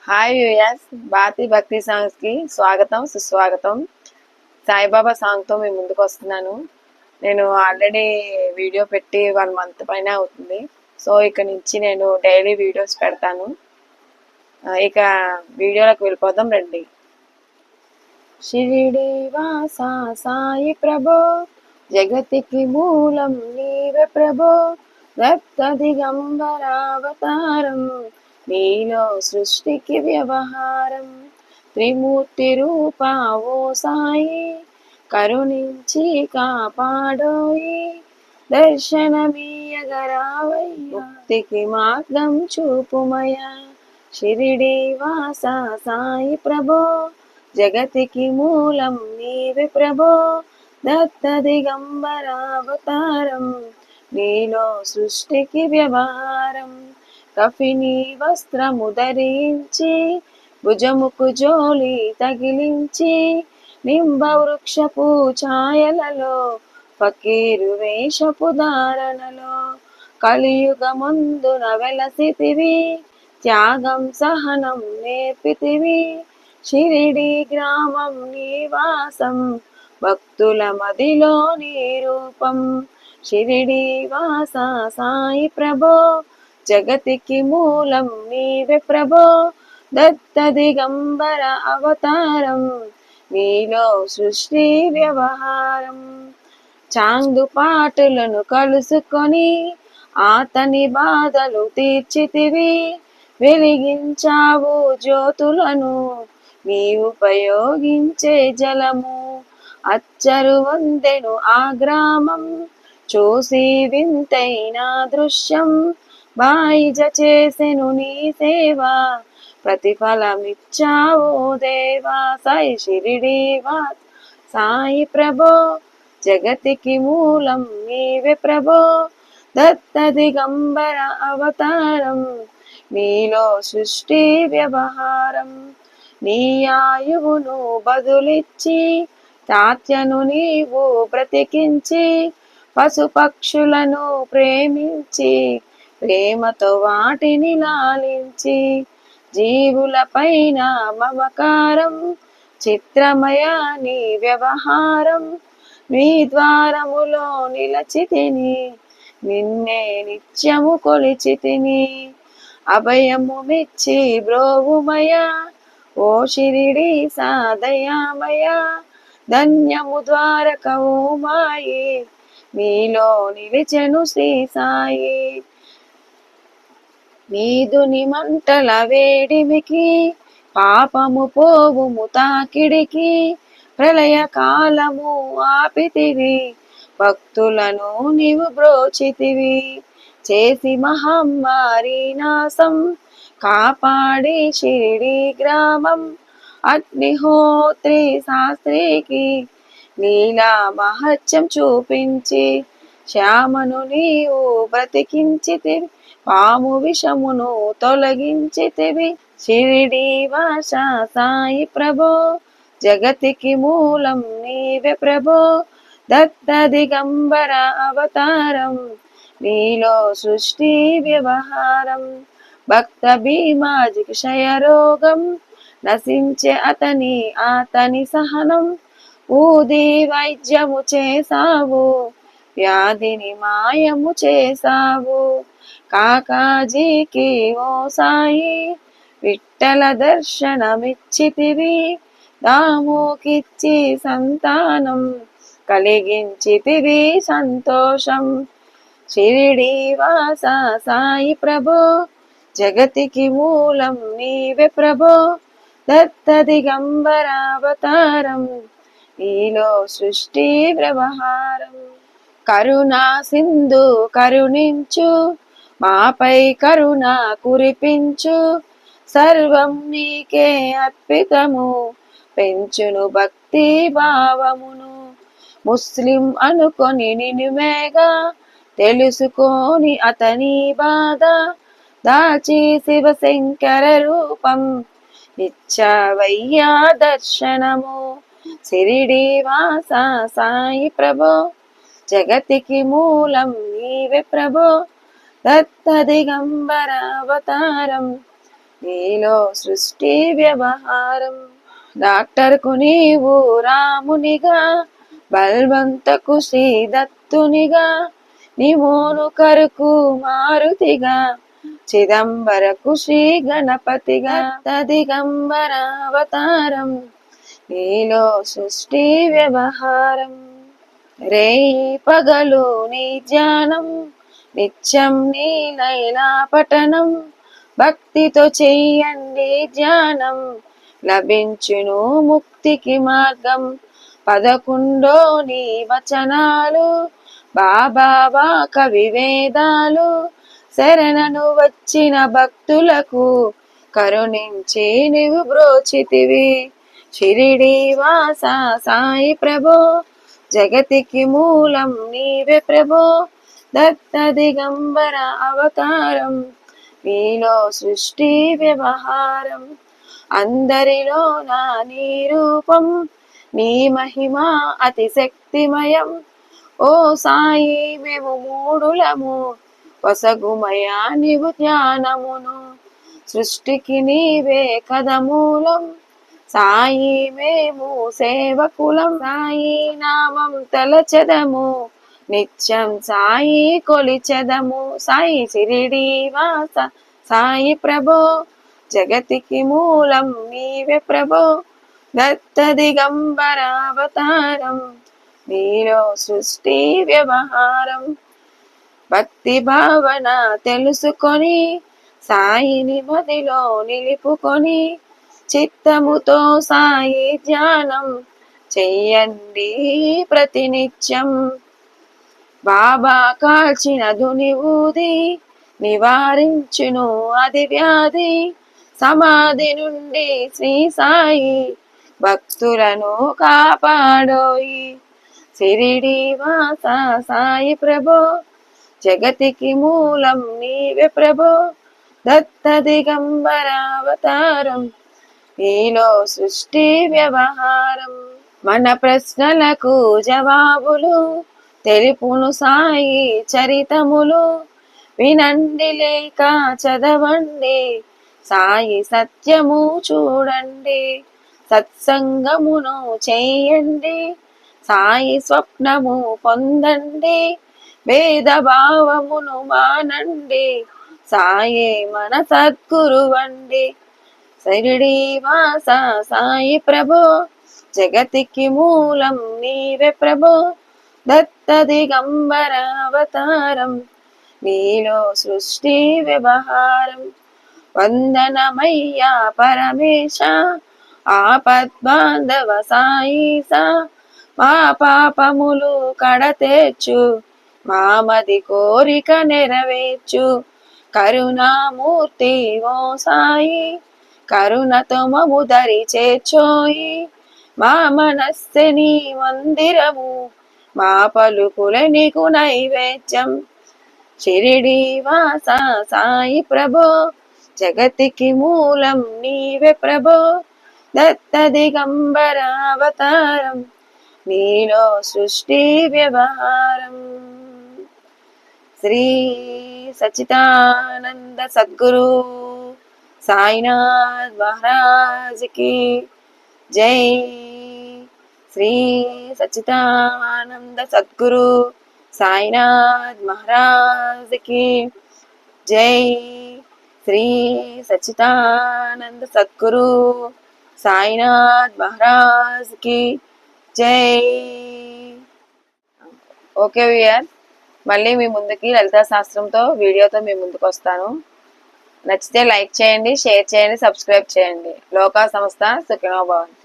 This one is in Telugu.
హాయ్ యూఎస్ భారతీ భక్తి సాంగ్స్ కి స్వాగతం సుస్వాగతం. సాయిబాబా సాంగ్ తో మేము ముందుకు వస్తున్నాను. నేను ఆల్రెడీ వీడియో పెట్టి 1 మంత్ పైన అవుతుంది. సో ఇక నుంచి నేను డైలీ వీడియోస్ పెడతాను. ఇక వీడియోలోకి వెళ్ళిపోదాం రండి. షిరిడి వాసా సాయి ప్రభో, జగతికి మూలం నీవే ప్రభో, దత్త దిగంబరావతారం, నీలో సృష్టికి వ్యవహారం. త్రిమూర్తి రూపా ఓ సాయి, కరుణించి కాపాడోయి, దర్శనమీయగరావయ్య, ముక్తికి మార్గం చూపుమయ. షిరిడి వాసా సాయి ప్రభో, జగతికి మూలం నీవే ప్రభో, దత్త దిగంబరావతారం, నీలో సృష్టికి వ్యవహారం. కఫిని వస్త్రము ధరించి, భుజముకు జోలి తగిలించి, నింబ వృక్షపు ఛాయలలో, ఫకీరు వేషపు ధారణలో, కలియుగమందున వెలసితివి, త్యాగం సహనం నేర్పితివి. షిరిడి గ్రామం నివాసం, భక్తుల మదిలో నీ రూపం. షిరిడి వాసా సాయి ప్రభో, జగతికి మూలం నీవే ప్రభో, దత్త దిగంబర అవతారం, నీలో సృష్టి వ్యవహారం. చాందు పాటులను కలుసుకొని, అతని బాధలు తీర్చితివి, వెలిగించావు జ్యోతులను, నీ ఉపయోగించే జలము. అచ్చరు వందెను ఆ గ్రామం, చూసి వింతైన దృశ్యం, బాయిజ చేసెను నీ సేవ, ప్రతిఫలమిచ్చావో దేవా. సాయి షిరిడి వాస సాయి ప్రభో, జగతికి మూలం నీవే ప్రభో, దత్త దిగంబర అవతారం, నీలో సృష్టి వ్యవహారం. నీ ఆయువును బదులిచ్చి, తాత్యను నీవు బ్రతికించి, పశుపక్షులను ప్రేమించి, ప్రేమతో వాటిని లాలించి, జీవుల పైన మమకారం, చిత్రమయ నీ వ్యవహారం. నీ ద్వారములో నిలచితిని, నిన్నే నిత్యము కొలిచితిని, అభయము మిచ్చి బ్రోవుమయ, ఓ షిరిడి సాదయామయ. ధన్యము ద్వారక ఓ మాయి, నీలో నిలిచెను శ్రీ సాయి. నీదుని మంటల వేడిమికి, పాపము పోవుము తాకిడికి, ప్రళయ కాలము ఆపితివి, భక్తులను నీవు బ్రోచితివి. చేసి మహమ్మారి నాశం, కాపాడి షిరిడి గ్రామం, అగ్నిహోత్రి శాస్త్రికి, లీలా మహత్యం చూపించి, శ్యామను నీవు బ్రతికించితివి, పాము విషమును తొలగించితివి. షిరిడి వాసా సాయి ప్రభో, జగతికి మూలం నీవే ప్రభో, దత్త దిగంబర అవతారం, నీలో సృష్టి వ్యవహారం. భక్త భీమాజికి క్షయరోగం, నశించే అతని సహనం, ఊది వైద్యము చేసావు, వ్యాధిని మాయము చేసావు. కాకాజీకి ఓ సాయి, విఠల దర్శనమిచ్చితివి, దాముకిచ్చి సంతానం, కలిగించితివి సంతోషం. షిరిడి వాసా సాయి ప్రభో, జగతికి మూలం నీవే ప్రభో, దత్త దిగంబర అవతారం, నీలో సృష్టి వ్యవహారం. కరుణా సింధు కరుణించు, మాపై కరుణ కురిపించు, సర్వం నీకే అర్పితము, పెంచును భక్తి భావమును. ముస్లిం అనుకొని నినుమేగా, తెలుసుకోని అతని బాధ, దాచి శివశంకర రూపం, ఇచ్చావయ్యా దర్శనము. షిరిడి వాసా సాయి ప్రభో, జగతికి మూలం నీవే ప్రభో, దత్త దిగంబర అవతారం, నీలో సృష్టి వ్యవహారం. డాక్టర్కు నీవు రామునిగా, బల్వంతకు శ్రీదత్తునిగా, నిమోను కరుకు మారుతిగా, చిదంబరకు శ్రీ గణపతిగా, దిగంబర అవతారం. నీలో సృష్టి వ్యవహారం. రేయి పగలు నీ ధ్యానం, నిత్యం నీ లైలా పఠనం, భక్తితో చెయ్యండి ధ్యానం, లభించును ముక్తికి మార్గం. 11 నీ వచనాలు, బాబా కవి వేదాలు, శరణను వచ్చిన భక్తులకు కరుణించి నీవు బ్రోచితివి. షిరిడి వాస సాయి ప్రభో, జగతికి మూలం నీవే ప్రభో, దత్త దిగంబర అవతారం. నీలో సృష్టి వ్యవహారం. అందరిలో నా నీ రూపం, నీ మహిమ అతి శక్తిమయం. ఓ సాయి మేము మూడులము, వసగుమయా నీవు ధ్యానమును. సృష్టికి నీవే కదమూలం, సాయి మేము సేవకులం. సాయి నామం తలచెదము, నిత్యం సాయి కొలిచెదము. సాయి షిరిడి వాస సాయి ప్రభో, జగతికి మూలం నీవే ప్రభో, దత్త దిగంబర అవతారం. నీలో సృష్టి వ్యవహారం. భక్తి భావన తెలుసుకొని, సాయిని మదిలో నిలుపుకొని, చిత్తముతో సాయి ధ్యానం చెయ్యండి ప్రతినిత్యం. బాబా కాల్చిన ధుని ఊది, నివారించును అది వ్యాధి. సమాధి నుండి శ్రీ సాయి, భక్తులను కాపాడోయి. షిరిడి వాస సాయి ప్రభో, జగతికి మూలం నీవే ప్రభో, దత్త దిగంబర అవతారం. నీలో సృష్టి వ్యవహారం. మన ప్రశ్నలకు జవాబులు తెలుపును సాయి చరితములు. వినండి లేక చదవండి, సాయి సత్యము చూడండి. సత్సంగమును చేయండి, సాయి స్వప్నము పొందండి. భేద భావమును మానండి, సాయి మన సద్గురువండి. షిరిడి వాస సాయి ప్రభో, జగతికి మూలం నీవే ప్రభో, దత్త దిగంబర అవతారం. నీలో సృష్టి వ్యవహారం. వందనమయ్యా పరమేశ, ఆపద్బాంధవ సాయిసా, మా పాపములు కడతేర్చు, మామది కోరిక నెరవేర్చు. కరుణామూర్తి ఓ సాయి, కరుణతో మము దరి చేర్చోయి. మా మనస్సే నీ మందిరము, మా పలుకుల నీకు నైవేద్యం. షిరిడి వాస సాయి ప్రభో, జగతికి మూలం నీవే ప్రభో, దత్త దిగంబర అవతారం. నీలో సృష్టి వ్యవహారం. శ్రీ సచ్చిదానంద సద్గురు సాయినాథ్ మహారాజ్ కి జై. శ్రీ సచ్చిదానంద సద్గురు సాయినాథ్ మహారాజ్ కి జై. శ్రీ సచ్చిదానంద సద్గురు సాయినాథ్ మహారాజ్ కి జై. ఓకే వ్యూయర్, మళ్ళీ మీ ముందుకి లలితా శాస్త్రంతో వీడియోతో మీ ముందుకు వస్తాను. నచ్చితే లైక్ చేయండి, షేర్ చేయండి, సబ్స్క్రైబ్ చేయండి. లోకా సంస్థ సుఖినో భవంతు.